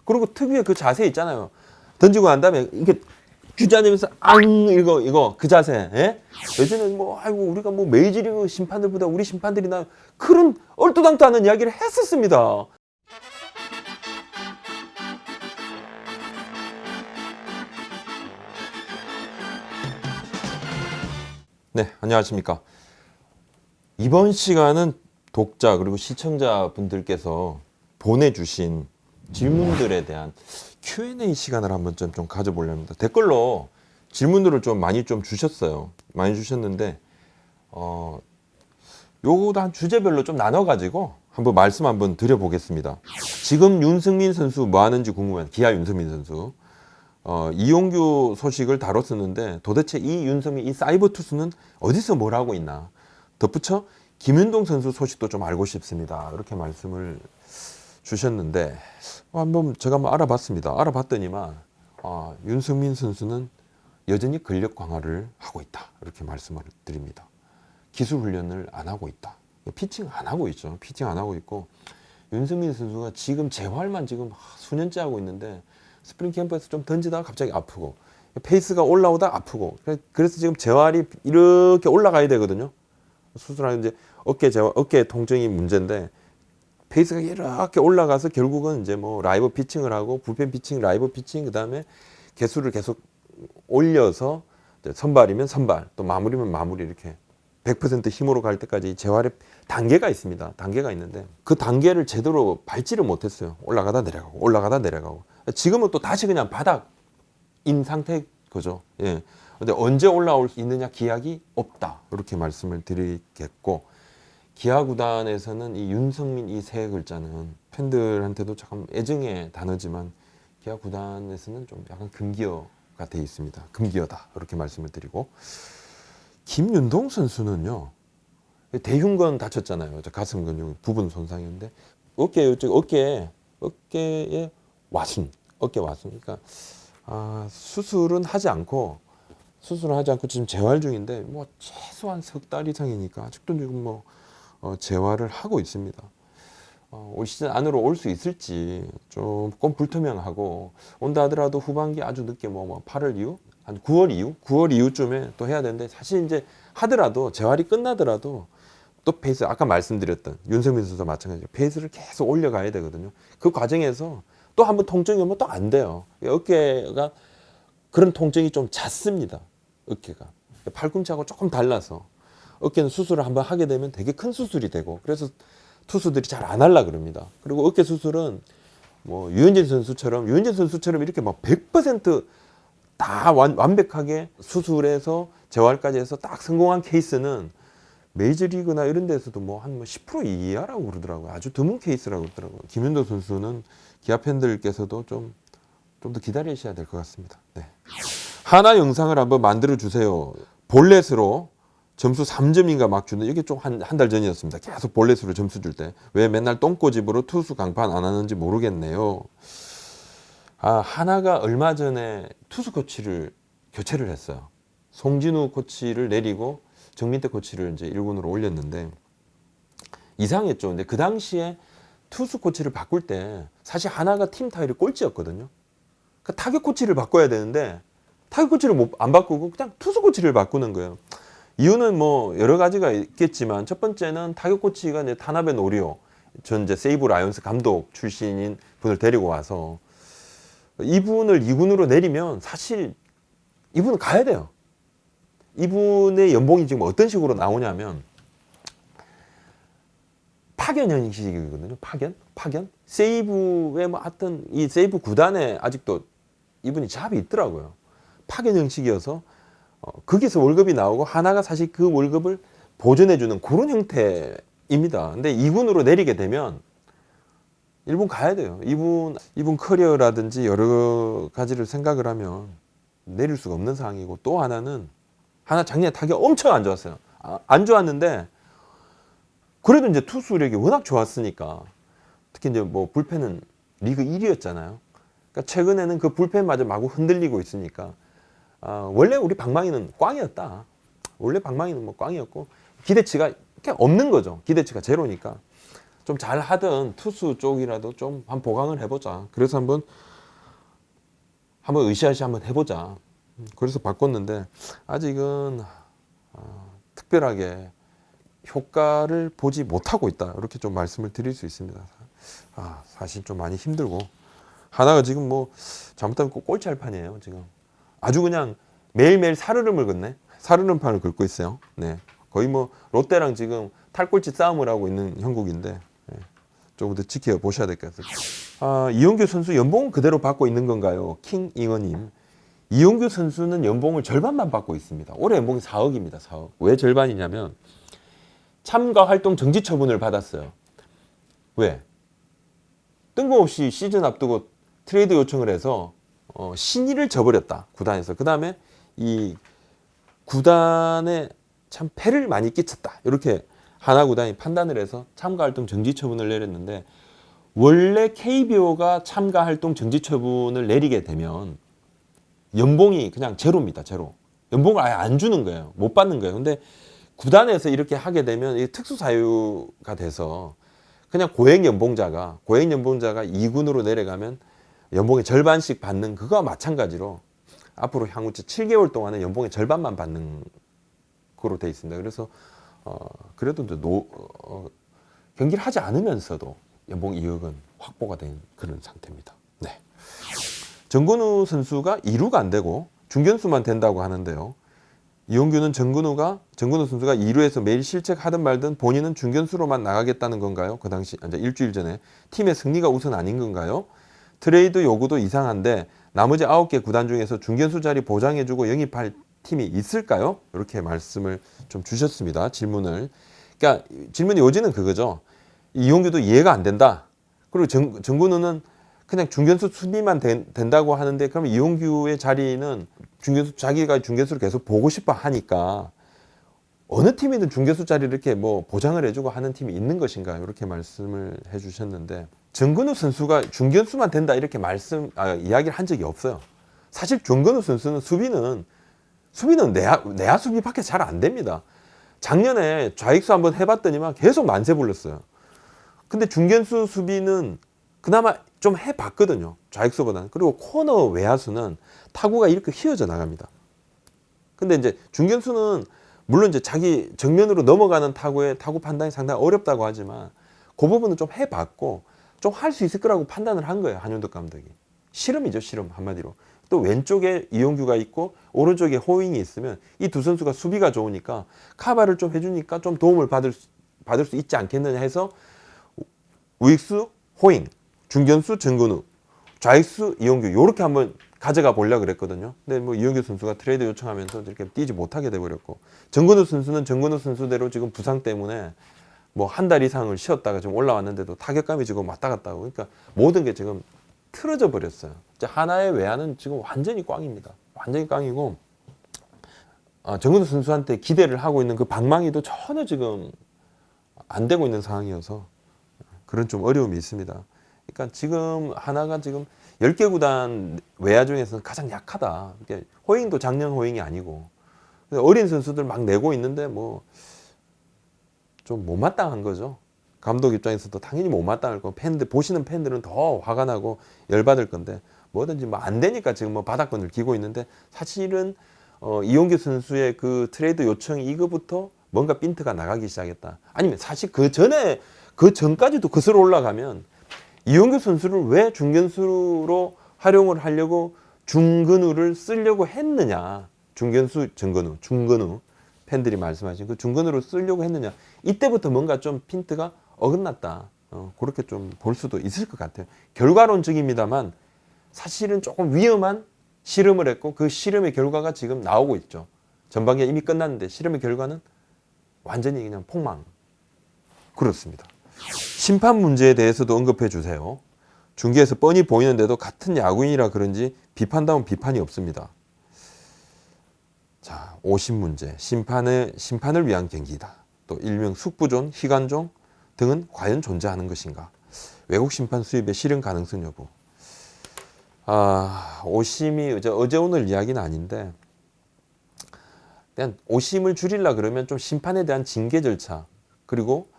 그리고 특유의 그 자세 있잖아요. 던지고 난 다음에 이렇게 주저앉으면서 이거 그 자세. 예? 예전에 뭐 아이고 우리가 뭐 메이저리그 심판들보다 우리 심판들이 나 그런 얼토당토 않은 이야기를 했었습니다. 네, 안녕하십니까. 이번 시간은 독자 그리고 시청자분들께서 보내주신 질문들에 대한 Q&A 시간을 한번 좀 가져보려고 합니다. 댓글로 질문들을 좀 많이 좀 주셨어요. 많이 주셨는데 요거도 한 주제별로 좀 나눠가지고 한번 말씀 한번 드려보겠습니다. 지금 윤승민 선수 뭐 하는지 궁금한 기아 윤승민 선수. 이용규 소식을 다뤘었는데 도대체 이 윤성민, 이 사이버 투수는 어디서 뭘 하고 있나. 덧붙여 김윤동 선수 소식도 좀 알고 싶습니다. 이렇게 말씀을 주셨는데 제가 한번 알아봤습니다. 알아봤더니만 윤성민 선수는 여전히 근력 강화를 하고 있다. 이렇게 말씀을 드립니다. 기술 훈련을 안 하고 있다. 피칭 안 하고 있죠. 피칭 안 하고 있고 윤성민 선수가 지금 재활만 지금 수년째 하고 있는데 스프링 캠프에서 좀 던지다가 갑자기 아프고 페이스가 올라오다 아프고 그래서 지금 재활이 이렇게 올라가야 되거든요. 수술하는 이제 어깨 통증이 문제인데 페이스가 이렇게 올라가서 결국은 이제 뭐 라이브 피칭을 하고 불펜 피칭, 라이브 피칭 그다음에 개수를 계속 올려서 선발이면 선발 또 마무리면 마무리 이렇게 100% 힘으로 갈 때까지 재활의 단계가 있습니다. 단계가 있는데 그 단계를 제대로 밟지를 못했어요. 올라가다 내려가고 올라가다 내려가고 지금은 또 다시 그냥 바닥인 상태 거죠. 예. 근데 언제 올라올 수 있느냐 기약이 없다. 이렇게 말씀을 드리겠고 기아 구단에서는 이 윤성민 이 세 글자는 팬들한테도 잠깐 애증의 단어지만 기아 구단에서는 좀 약간 금기어가 돼 있습니다. 금기어다. 이렇게 말씀을 드리고 김윤동 선수는요. 대흉근 다쳤잖아요. 가슴 근육 부분 손상인데 어깨에 와순, 어깨 와순. 그러니까 수술을 하지 않고 지금 재활 중인데 뭐 최소한 석 달 이상이니까 아직도 지금 뭐 재활을 하고 있습니다. 올 시즌 안으로 올 수 있을지 조금 불투명하고 온다 하더라도 후반기 아주 늦게 뭐 8월 이후 한 9월 이후쯤에 또 해야 되는데 사실 이제 하더라도 재활이 끝나더라도 또 페이스 아까 말씀드렸던 윤성민 선수와 마찬가지로 페이스를 계속 올려가야 되거든요. 그 과정에서 또 한번 통증이 오면 또 안 돼요. 어깨가 그런 통증이 좀 잦습니다. 어깨가 팔꿈치하고 조금 달라서 어깨는 수술을 한번 하게 되면 되게 큰 수술이 되고 그래서 투수들이 잘 안 하려 그럽니다. 그리고 어깨 수술은 뭐 유현진 선수처럼 이렇게 막 100% 완벽하게 수술해서 재활까지 해서 딱 성공한 케이스는 메이저리그나 이런 데서도 뭐 한 10% 이하라고 그러더라고요. 아주 드문 케이스라고 그러더라고요. 김윤도 선수는 기아 팬들께서도 좀 더 기다리셔야 될 것 같습니다. 네. 하나 영상을 한번 만들어 주세요. 볼넷으로 점수 3점인가 막 주는 이게 좀 한 달 전이었습니다. 계속 볼넷으로 점수 줄 때 왜 맨날 똥꼬집으로 투수 강판 안 하는지 모르겠네요. 하나가 얼마 전에 투수 코치를 교체를 했어요. 송진우 코치를 내리고 정민태 코치를 이제 1군으로 올렸는데 이상했죠. 근데 그 당시에 투수 코치를 바꿀 때 사실 하나가 팀 타율이 꼴찌였거든요. 그러니까 타격 코치를 바꿔야 되는데 타격 코치를 안 바꾸고 그냥 투수 코치를 바꾸는 거예요. 이유는 뭐 여러 가지가 있겠지만 첫 번째는 타격 코치가 이제 타나베 노리오 전 이제 세이브 라이온스 감독 출신인 분을 데리고 와서 이분을 2군으로 내리면 사실 이분은 가야 돼요. 이분의 연봉이 지금 어떤 식으로 나오냐면 파견 형식이거든요. 파견. 세이브에 뭐 하여튼 이 세이브 구단에 아직도 이분이 잡이 있더라고요. 파견 형식이어서 거기서 월급이 나오고 하나가 사실 그 월급을 보존해주는 그런 형태입니다. 근데 2군으로 내리게 되면 일본 가야 돼요. 이분 커리어라든지 여러 가지를 생각을 하면 내릴 수가 없는 상황이고 또 하나는 작년에 타격 엄청 안 좋았어요. 안 좋았는데 그래도 이제 투수력이 워낙 좋았으니까 특히 이제 뭐 불펜은 리그 1위였잖아요. 그러니까 최근에는 그 불펜마저 마구 흔들리고 있으니까 원래 우리 방망이는 꽝이었다. 원래 방망이는 뭐 꽝이었고 기대치가 없는 거죠. 기대치가 제로니까 좀 잘하던 투수 쪽이라도 좀 한 보강을 해보자. 그래서 한번 으쌰으쌰 한번 해보자. 그래서 바꿨는데 아직은 특별하게 효과를 보지 못하고 있다. 이렇게 좀 말씀을 드릴 수 있습니다. 사실 좀 많이 힘들고 하나가 지금 뭐 잘못하면 꼭 꼴찌할 판이에요. 지금 아주 그냥 매일매일 살얼음을 걷네. 살얼음판을 긁고 있어요. 네, 거의 뭐 롯데랑 지금 탈꼴찌 싸움을 하고 있는 형국인데 조금 더 지켜보셔야 될 것 같습니다. 이용규 선수 연봉은 그대로 받고 있는 건가요? 킹잉어님. 이용규 선수는 연봉을 절반만 받고 있습니다. 올해 연봉이 4억입니다. 4억. 왜 절반이냐면 참가 활동 정지 처분을 받았어요. 왜? 뜬금없이 시즌 앞두고 트레이드 요청을 해서 신의를 저버렸다. 구단에서. 그 다음에 이 구단에 참 패를 많이 끼쳤다. 이렇게 하나 구단이 판단을 해서 참가 활동 정지 처분을 내렸는데, 원래 KBO가 참가 활동 정지 처분을 내리게 되면 연봉이 그냥 제로입니다. 제로. 연봉을 아예 안 주는 거예요. 못 받는 거예요. 근데 구단에서 이렇게 하게 되면 이게 특수 사유가 돼서 그냥 고액 연봉자가 2군으로 내려가면 연봉의 절반씩 받는 그거와 마찬가지로 앞으로 향후 7개월 동안은 연봉의 절반만 받는 거로 돼 있습니다. 그래서 그래도 이제 경기를 하지 않으면서도 연봉 2억은 확보가 된 그런 상태입니다. 네. 정근우 선수가 2루가 안 되고 중견수만 된다고 하는데요. 이용규는 정근우 선수가 2루에서 매일 실책하든 말든 본인은 중견수로만 나가겠다는 건가요? 그 당시 이제 일주일 전에 팀의 승리가 우선 아닌 건가요? 트레이드 요구도 이상한데 나머지 9개 구단 중에서 중견수 자리 보장해주고 영입할 팀이 있을까요? 이렇게 말씀을 좀 주셨습니다. 질문을. 그러니까 질문의 요지는 그거죠. 이용규도 이해가 안 된다. 그리고 정근우는 그냥 중견수 수비만 된다고 하는데, 그럼 이용규의 자리는 자기가 중견수를 계속 보고 싶어 하니까 어느 팀이든 중견수 자리를 이렇게 뭐 보장을 해주고 하는 팀이 있는 것인가, 이렇게 말씀을 해주셨는데, 정근우 선수가 중견수만 된다 이렇게 이야기를 한 적이 없어요. 사실 정근우 선수는 수비는 내야 수비밖에 잘 안 됩니다. 작년에 좌익수 한번 해봤더니만 계속 만세 불렀어요. 근데 중견수 수비는 그나마 좀 해봤거든요. 좌익수보다는. 그리고 코너 외야수는 타구가 이렇게 휘어져 나갑니다. 근데 이제 중견수는 물론 이제 자기 정면으로 넘어가는 타구의 타구 판단이 상당히 어렵다고 하지만 그 부분은 좀 해봤고 좀 할 수 있을 거라고 판단을 한 거예요. 한윤덕 감독이. 실험이죠, 실험 한마디로. 또 왼쪽에 이용규가 있고 오른쪽에 호잉이 있으면 이 두 선수가 수비가 좋으니까 카바를 좀 해주니까 좀 도움을 받을 수 있지 않겠느냐 해서 우익수 호잉, 중견수 정근우, 좌익수 이용규 이렇게 한번 가져가 보려고 그랬거든요. 근데 뭐 이용규 선수가 트레이드 요청하면서 이렇게 뛰지 못하게 돼버렸고, 정근우 선수는 정근우 선수대로 지금 부상 때문에 뭐 한 달 이상을 쉬었다가 지금 올라왔는데도 타격감이 지금 왔다 갔다 하고, 그러니까 모든 게 지금 틀어져 버렸어요. 하나의 외야는 지금 완전히 꽝입니다. 완전히 꽝이고, 정근우 선수한테 기대를 하고 있는 그 방망이도 전혀 지금 안 되고 있는 상황이어서 그런 좀 어려움이 있습니다. 그러니까 지금 하나가 지금 10개 구단 외야 중에서는 가장 약하다. 그러니까 호잉도 작년 호잉이 아니고 어린 선수들 막 내고 있는데 뭐 좀 못마땅한 거죠. 감독 입장에서도 당연히 못마땅할 거고, 보시는 팬들은 더 화가 나고 열받을 건데, 뭐든지 뭐 안 되니까 지금 뭐 바닥권을 기고 있는데, 사실은 이용규 선수의 그 트레이드 요청이 이거부터 뭔가 핀트가 나가기 시작했다. 아니면 사실 그 전까지도 거슬러 올라가면 이용규 선수를 왜 중견수로 활용을 하려고 중근우를 쓰려고 했느냐. 중근우 팬들이 말씀하신 그 중근우를 쓰려고 했느냐. 이때부터 뭔가 좀 핀트가 어긋났다. 그렇게 좀 볼 수도 있을 것 같아요. 결과론적입니다만 사실은 조금 위험한 실험을 했고, 그 실험의 결과가 지금 나오고 있죠. 전반기가 이미 끝났는데 실험의 결과는 완전히 그냥 폭망. 그렇습니다. 심판 문제에 대해서도 언급해 주세요. 중계에서 뻔히 보이는데도 같은 야구인이라 그런지 비판다운 비판이 없습니다. 자, 오심 문제, 심판을 위한 경기다. 또 일명 숙부존, 희관종 등은 과연 존재하는 것인가? 외국 심판 수입의 실현 가능성 여부. 오심이 어제 오늘 이야기는 아닌데, 그냥 오심을 줄이려 그러면 좀 심판에 대한 징계 절차, 그리고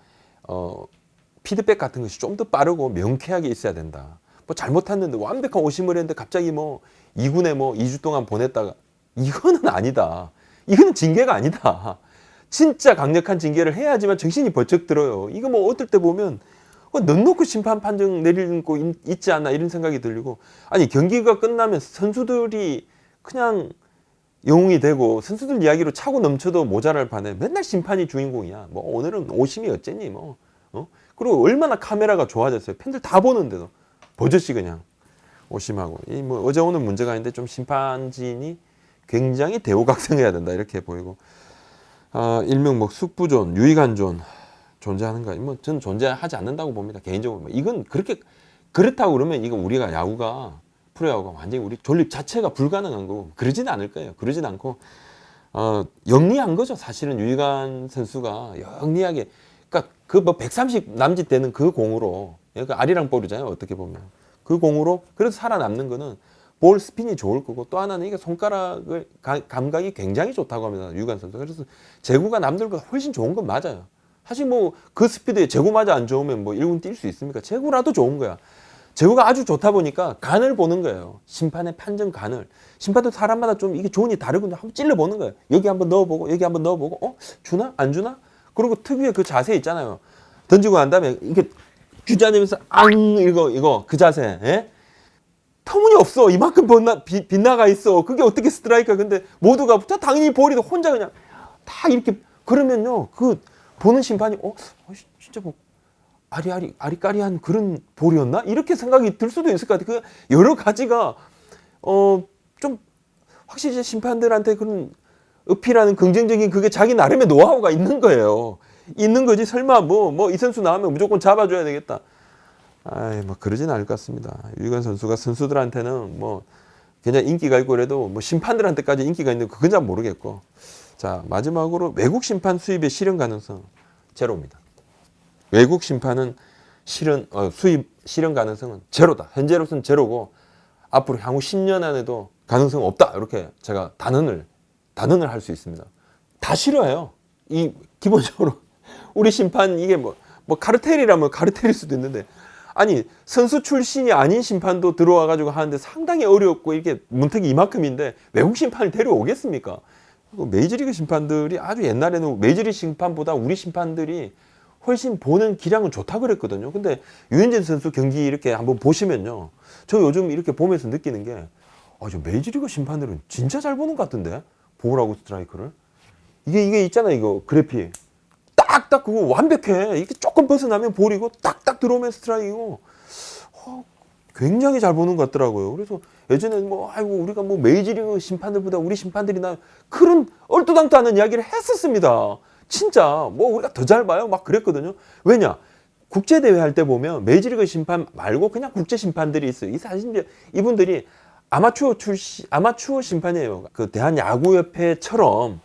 피드백 같은 것이 좀 더 빠르고 명쾌하게 있어야 된다. 뭐 잘못했는데 완벽한 오심을 했는데 갑자기 뭐 2군에 뭐 2주 동안 보냈다가 이거는 아니다. 이거는 징계가 아니다. 진짜 강력한 징계를 해야지만 정신이 번쩍 들어요. 이거 뭐 어떨 때 보면 넉넉히 심판 판정 내리고 있지 않나 이런 생각이 들고, 아니 경기가 끝나면 선수들이 그냥 영웅이 되고 선수들 이야기로 차고 넘쳐도 모자랄 판에 맨날 심판이 주인공이야. 뭐 오늘은 오심이 어쨌니 뭐. 그리고 얼마나 카메라가 좋아졌어요. 팬들 다 보는데도 버젓이 그냥 오심하고. 이 뭐 어제 오늘 문제가 아닌데 좀 심판진이 굉장히 대우각성해야 된다 이렇게 보이고. 일명 뭐 숙부존, 유의관존 존재하는가? 뭐 저는 존재하지 않는다고 봅니다. 개인적으로. 이건 그렇다고 그러면 이거 우리가 야구가 프로야구가 완전히 우리 존립 자체가 불가능한 거고 그러진 않을 거예요. 그러진 않고 영리한 거죠. 사실은 유희관 선수가 영리하게, 그러니까 그 뭐 130 남짓 되는 그 공으로, 그 아리랑 볼이잖아요. 어떻게 보면 그 공으로 그래서 살아남는 거는 볼 스핀이 좋을 거고, 또 하나는 이게 손가락을 감각이 굉장히 좋다고 합니다. 유희관 선수. 그래서 제구가 남들보다 훨씬 좋은 건 맞아요. 사실 뭐 그 스피드에 제구마저 안 좋으면 뭐 1군 뛸 수 있습니까? 제구라도 좋은 거야. 제구가 아주 좋다 보니까 간을 보는 거예요. 심판의 판정 간을. 심판도 사람마다 좀 이게 조언이 다르거든요. 한번 찔러보는 거예요. 여기 한번 넣어보고 여기 한번 넣어보고 주나? 안 주나? 그리고 특유의 그 자세 있잖아요. 던지고 난 다음에 이렇게 주저앉으면서 이거 그 자세. 예? 터무니없어. 이만큼 빗나가 있어. 그게 어떻게 스트라이크야. 근데 모두가 당연히 볼이도 혼자 그냥 다 이렇게 그러면요. 그 보는 심판이 진짜 뭐 아리까리한 그런 볼이었나? 이렇게 생각이 들 수도 있을 것 같아요. 그 여러 가지가 좀 확실히 심판들한테 그런 어필하는 긍정적인 그게 자기 나름의 노하우가 있는 거예요. 있는 거지. 설마 뭐 이 선수 나오면 무조건 잡아줘야 되겠다. 뭐 그러진 않을 것 같습니다. 유희관 선수가 선수들한테는 뭐 굉장히 인기가 있고 그래도 뭐 심판들한테까지 인기가 있는 그건 잘 모르겠고. 자, 마지막으로 외국 심판 수입의 실현 가능성 제로입니다. 외국 심판은 수입 실현 가능성은 제로다. 현재로서는 제로고 앞으로 향후 10년 안에도 가능성 없다. 이렇게 제가 단언을 할 수 있습니다. 다 싫어해요. 이 기본적으로 우리 심판 이게 뭐 카르텔이라면 카르텔일 수도 있는데, 아니 선수 출신이 아닌 심판도 들어와 가지고 하는데 상당히 어렵고 이게 문턱이 이만큼인데 외국 심판을 데려오겠습니까? 메이저리그 심판들이 아주 옛날에는 메이저리그 심판보다 우리 심판들이 훨씬 보는 기량은 좋다 그랬거든요. 근데 유현진 선수 경기 이렇게 한번 보시면요, 저 요즘 이렇게 보면서 느끼는 게 저 메이저리그 심판들은 진짜 잘 보는 것 같은데, 볼하고 스트라이크를 이게 있잖아요. 이거 그래픽 딱딱 그거 완벽해. 이게 조금 벗어나면 볼이고 딱딱 들어오면 스트라이크고 굉장히 잘 보는 것 같더라고요. 그래서 예전에는 우리가 메이저리그 심판들보다 우리 심판들이 나 그런 얼토당토 않은 이야기를 했었습니다. 진짜 우리가 더 잘 봐요 막 그랬거든요. 왜냐, 국제대회 할 때 보면 메이저리그 심판 말고 그냥 국제 심판들이 있어요. 이 사실 이분들이 아마추어 심판이에요. 그 대한야구협회처럼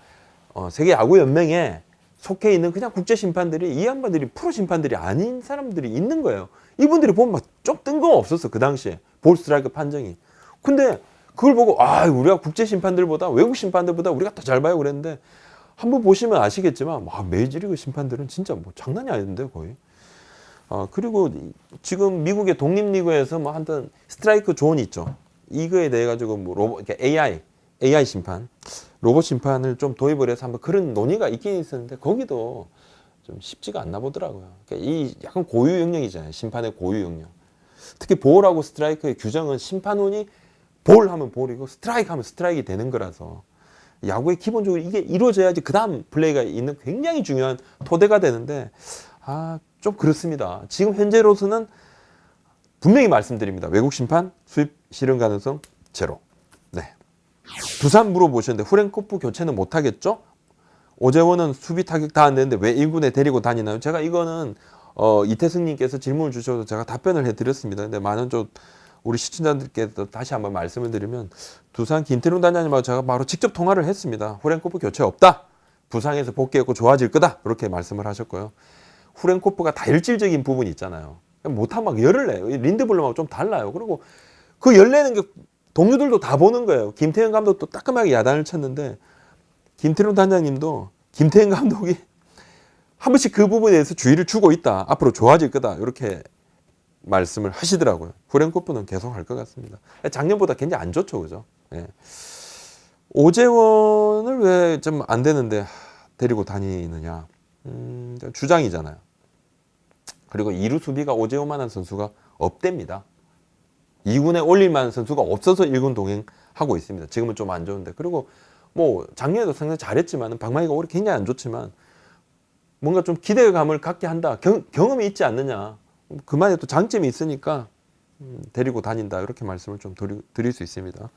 세계 야구연맹에 속해 있는 그냥 국제 심판들이, 이 양반들이 프로 심판들이 아닌 사람들이 있는 거예요. 이분들이 보면 좀 뜬금없었어 그 당시에 볼 스트라이크 판정이. 근데 그걸 보고 우리가 국제 심판들보다 외국 심판들보다 우리가 더 잘 봐요 그랬는데, 한번 보시면 아시겠지만 메이저리그 심판들은 진짜 장난이 아닌데요 거의. 그리고 지금 미국의 독립리그에서 한번 스트라이크 존이 있죠. 이거에 대해 가지고 그러니까 AI 심판, 로봇 심판을 좀 도입을 해서 한번 그런 논의가 있긴 있었는데 거기도 좀 쉽지가 않나 보더라고요. 그러니까 이 약간 고유 영역이잖아요. 심판의 고유 영역. 특히 볼하고 스트라이크의 규정은 심판원이 볼 하면 볼이고 스트라이크 하면 스트라이크가 되는 거라서 야구의 기본적으로 이게 이루어져야지 그 다음 플레이가 있는 굉장히 중요한 토대가 되는데 좀 그렇습니다. 지금 현재로서는 분명히 말씀드립니다. 외국 심판 수입 실현 가능성 제로. 네. 두산 물어보셨는데 후렌코프 교체는 못하겠죠? 오재원은 수비 타격 다 안 되는데 왜 1군에 데리고 다니나요? 제가 이거는 이태승님께서 질문을 주셔서 제가 답변을 해드렸습니다. 근데 많은 우리 시청자들께 다시 한번 말씀을 드리면, 두산 김태룡 단장님하고 제가 바로 직접 통화를 했습니다. 후렌코프 교체 없다. 부상에서 복귀했고 좋아질 거다. 그렇게 말씀을 하셨고요. 후렌코프가 다혈질적인 부분이 있잖아요. 못하면 막 열을 내요. 린드블럼하고 좀 달라요. 그리고 그 열 내는 게 동료들도 다 보는 거예요. 김태형 감독도 따끔하게 야단을 쳤는데 김태룡 단장님도 김태형 감독이 한 번씩 그 부분에 대해서 주의를 주고 있다. 앞으로 좋아질 거다. 이렇게 말씀을 하시더라고요. 후렌코프는 계속 할 것 같습니다. 작년보다 굉장히 안 좋죠, 그죠? 예. 오재원을 왜 좀 안 되는데 데리고 다니느냐? 주장이잖아요. 그리고 2루 수비가 오재원만한 선수가 없답니다. 2군에 올릴 만한 선수가 없어서 1군 동행하고 있습니다. 지금은 좀 안 좋은데. 그리고 뭐 작년에도 상당히 잘했지만 방망이가 올해 굉장히 안 좋지만 뭔가 좀 기대감을 갖게 한다. 경험이 있지 않느냐. 그만의 또 장점이 있으니까 데리고 다닌다. 이렇게 말씀을 좀 드릴 수 있습니다.